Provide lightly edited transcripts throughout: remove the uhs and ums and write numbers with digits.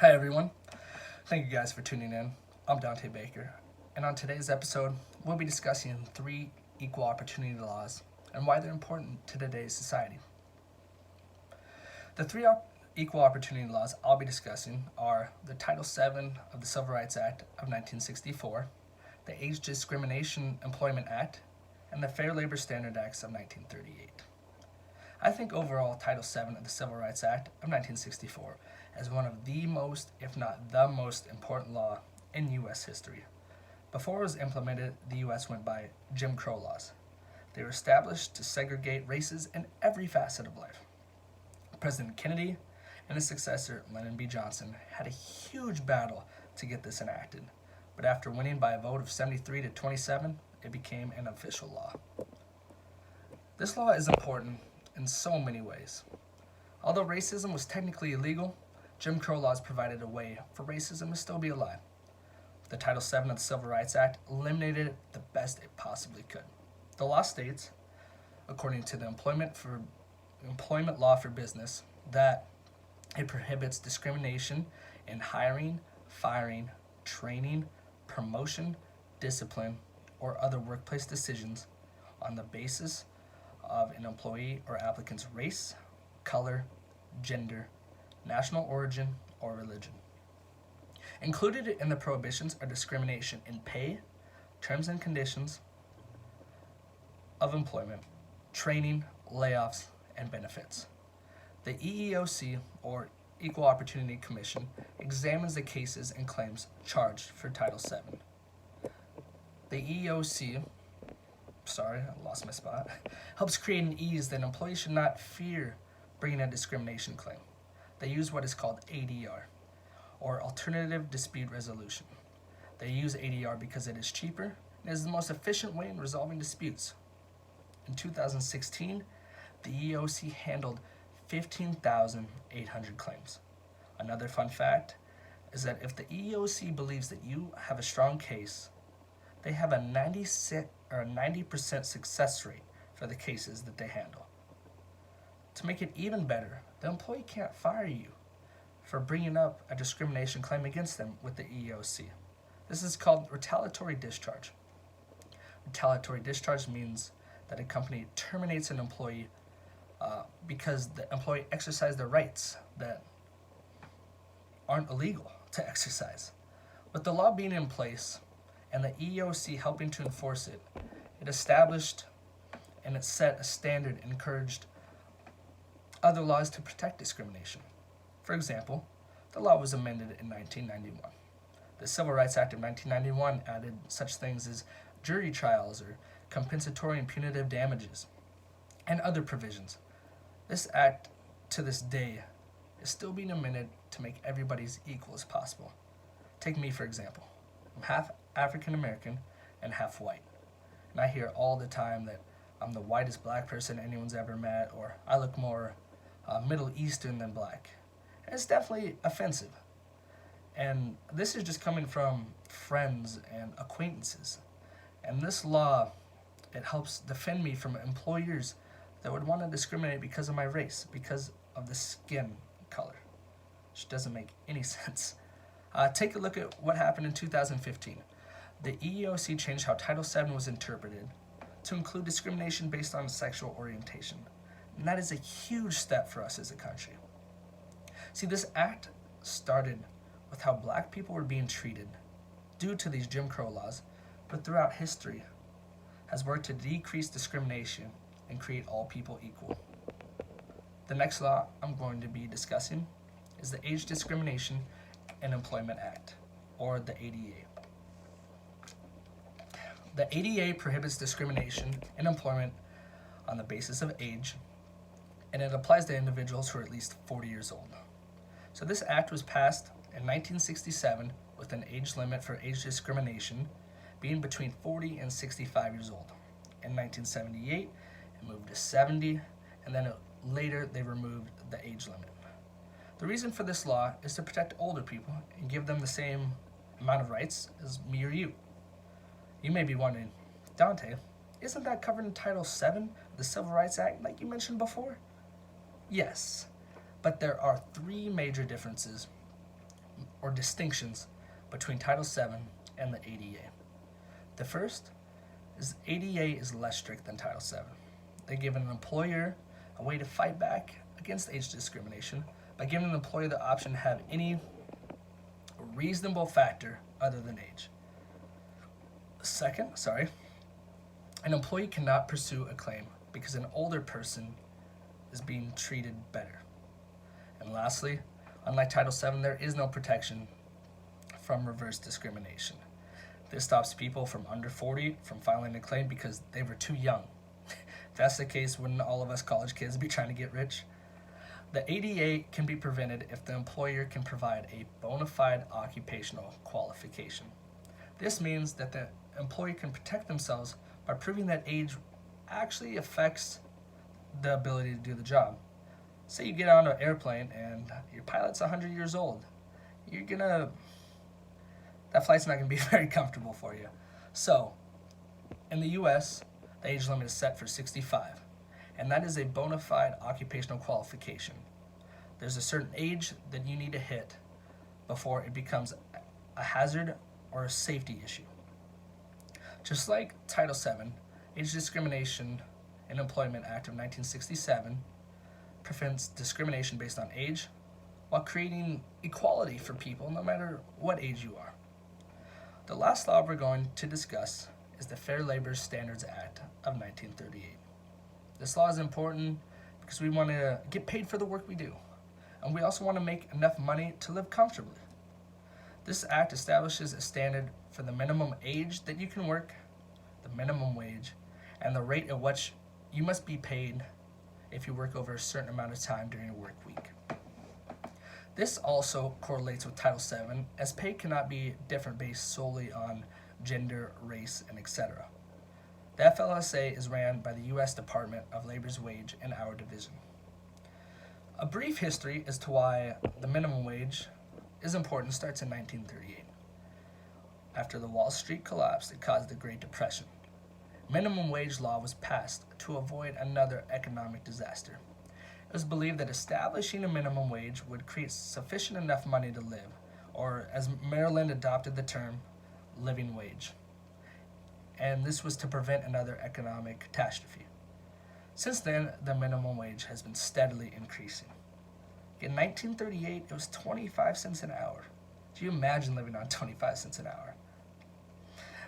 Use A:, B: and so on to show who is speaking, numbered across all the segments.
A: Hi everyone, thank you guys for tuning in. I'm Dontae Baker, and on today's episode, we'll be discussing three equal opportunity laws and why they're important to today's society. The three equal opportunity laws I'll be discussing are the Title VII of the Civil Rights Act of 1964, the Age Discrimination Employment Act, and the Fair Labor Standards Acts of 1938. I think overall Title VII of the Civil Rights Act of 1964 is one of the most, if not the most important law in U.S. history. Before it was implemented, the U.S. went by Jim Crow laws. They were established to segregate races in every facet of life. President Kennedy and his successor, Lyndon B. Johnson, had a huge battle to get this enacted, but after winning by a vote of 73 to 27, it became an official law. This law is important in so many ways. Although racism was technically illegal, Jim Crow laws provided a way for racism to still be alive. The Title VII of the Civil Rights Act eliminated it the best it possibly could. The law states, according to the Employment Law for Business, that it prohibits discrimination in hiring, firing, training, promotion, discipline, or other workplace decisions on the basis of an employee or applicant's race, color, gender, national origin, or religion. Included in the prohibitions are discrimination in pay, terms and conditions of employment, training, layoffs, and benefits. The EEOC, or Equal Opportunity Commission, examines the cases and claims charged for Title VII. The EEOC helps create an ease that employees should not fear bringing a discrimination claim. They use what is called ADR, or Alternative Dispute Resolution. They use ADR because it is cheaper and is the most efficient way in resolving disputes. In 2016, the EEOC handled 15,800 claims. Another fun fact is that if the EEOC believes that you have a strong case, they have a 90% success rate for the cases that they handle. To make it even better, the employee can't fire you for bringing up a discrimination claim against them with the EEOC. This is called retaliatory discharge. Retaliatory discharge means that a company terminates an employee because the employee exercised their rights that aren't illegal to exercise. With the law being in place and the EEOC helping to enforce it, it established and it set a standard and encouraged other laws to protect discrimination. For example, the law was amended in 1991. The Civil Rights Act of 1991 added such things as jury trials or compensatory and punitive damages, and other provisions. This act, to this day, is still being amended to make everybody as equal as possible. Take me, for example. I'm half African American and half white, and I hear all the time that I'm the whitest black person anyone's ever met, or I look more Middle Eastern than black. And it's definitely offensive. And this is just coming from friends and acquaintances. And this law, it helps defend me from employers that would want to discriminate because of my race, because of the skin color, which doesn't make any sense. Take a look at what happened in 2015. The EEOC changed how Title VII was interpreted to include discrimination based on sexual orientation. And that is a huge step for us as a country. See, this act started with how black people were being treated due to these Jim Crow laws, but throughout history has worked to decrease discrimination and create all people equal. The next law I'm going to be discussing is the Age Discrimination and Employment Act, or the ADA. The ADA prohibits discrimination in employment on the basis of age, and it applies to individuals who are at least 40 years old. So this act was passed in 1967 with an age limit for age discrimination being between 40 and 65 years old. In 1978, it moved to 70, and then later they removed the age limit. The reason for this law is to protect older people and give them the same amount of rights as me or you. You may be wondering, Dontae, isn't that covered in Title VII of the Civil Rights Act like you mentioned before? Yes, but there are three major differences or distinctions between Title VII and the ADA. The first is ADA is less strict than Title VII. They give an employer a way to fight back against age discrimination by giving an employer the option to have any reasonable factor other than age. Second, an employee cannot pursue a claim because an older person is being treated better. And lastly, unlike Title VII, there is no protection from reverse discrimination. This stops people from under 40 from filing a claim because they were too young. If that's the case, wouldn't all of us college kids be trying to get rich? The ADA can be prevented if the employer can provide a bona fide occupational qualification. This means that the employee can protect themselves by proving that age actually affects the ability to do the job. Say you get on an airplane and your pilot's 100 years old. That flight's not gonna be very comfortable for you. So, in the US, the age limit is set for 65, and that is a bona fide occupational qualification. There's a certain age that you need to hit before it becomes a hazard or a safety issue. Just like Title VII, Age Discrimination in Employment Act of 1967 prevents discrimination based on age while creating equality for people no matter what age you are. The last law we're going to discuss is the Fair Labor Standards Act of 1938. This law is important because we want to get paid for the work we do, and we also want to make enough money to live comfortably. This act establishes a standard for the minimum age that you can work, the minimum wage, and the rate at which you must be paid if you work over a certain amount of time during a work week. This also correlates with Title VII, as pay cannot be different based solely on gender, race, and etc. The FLSA is ran by the U.S. Department of Labor's Wage and Hour Division. A brief history as to why the minimum wage is important starts in 1938. After the Wall Street collapse, it caused the Great Depression. Minimum wage law was passed to avoid another economic disaster. It was believed that establishing a minimum wage would create sufficient enough money to live, or as Maryland adopted the term, living wage. And this was to prevent another economic catastrophe. Since then, the minimum wage has been steadily increasing. In 1938, it was 25 cents an hour. Do you imagine living on 25 cents an hour?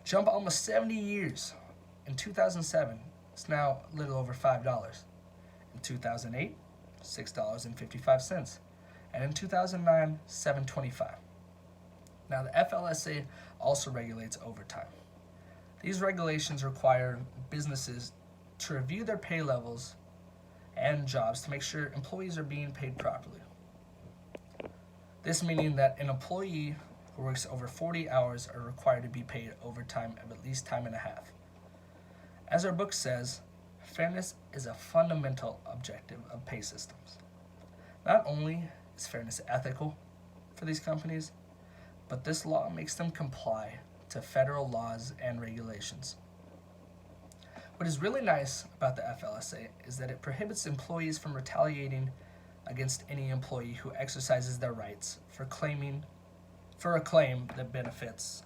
A: Jump almost 70 years. In 2007, it's now a little over $5. In 2008, $6.55. And in 2009, $7.25. Now, the FLSA also regulates overtime. These regulations require businesses to review their pay levels and jobs to make sure employees are being paid properly. This meaning that an employee who works over 40 hours are required to be paid overtime of at least time and a half. As our book says, fairness is a fundamental objective of pay systems. Not only is fairness ethical for these companies, but this law makes them comply to federal laws and regulations. What is really nice about the FLSA is that it prohibits employees from retaliating against any employee who exercises their rights for a claim that benefits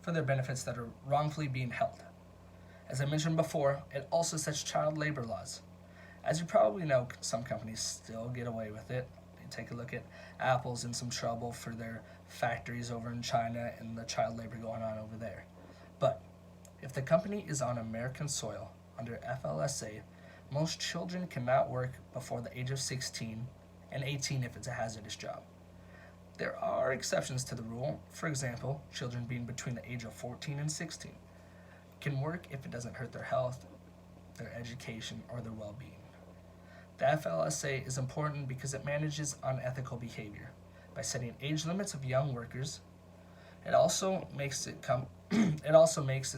A: for their benefits that are wrongfully being held. As I mentioned before, it also sets child labor laws. As you probably know, some companies still get away with it. You take a look at Apple's in some trouble for their factories over in China and the child labor going on over there. But if the company is on American soil under FLSA, most children cannot work before the age of 16 and 18 if it's a hazardous job. There are exceptions to the rule. For example, children being between the age of 14 and 16 can work if it doesn't hurt their health, their education, or their well-being. The FLSA is important because it manages unethical behavior by setting age limits of young workers. It also makes it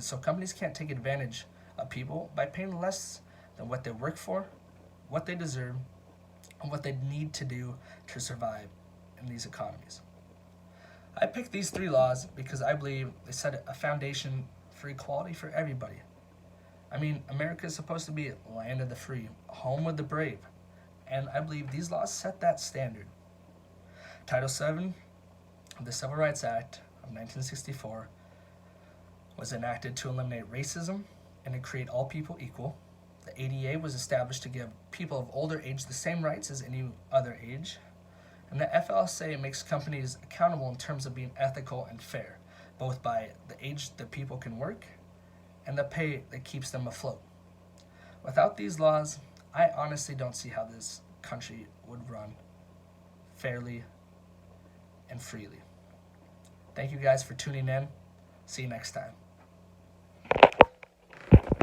A: so companies can't take advantage of people by paying less than what they work for, what they deserve, and what they need to do to survive in these economies. I picked these three laws because I believe they set a foundation for equality for everybody. I mean, America is supposed to be a land of the free, home of the brave, and I believe these laws set that standard. Title VII The Civil Rights Act of 1964 was enacted to eliminate racism and to create all people equal. The ADA was established to give people of older age the same rights as any other age. And the FLSA makes companies accountable in terms of being ethical and fair, both by the age that people can work and the pay that keeps them afloat. Without these laws, I honestly don't see how this country would run fairly and freely. Thank you guys for tuning in. See you next time.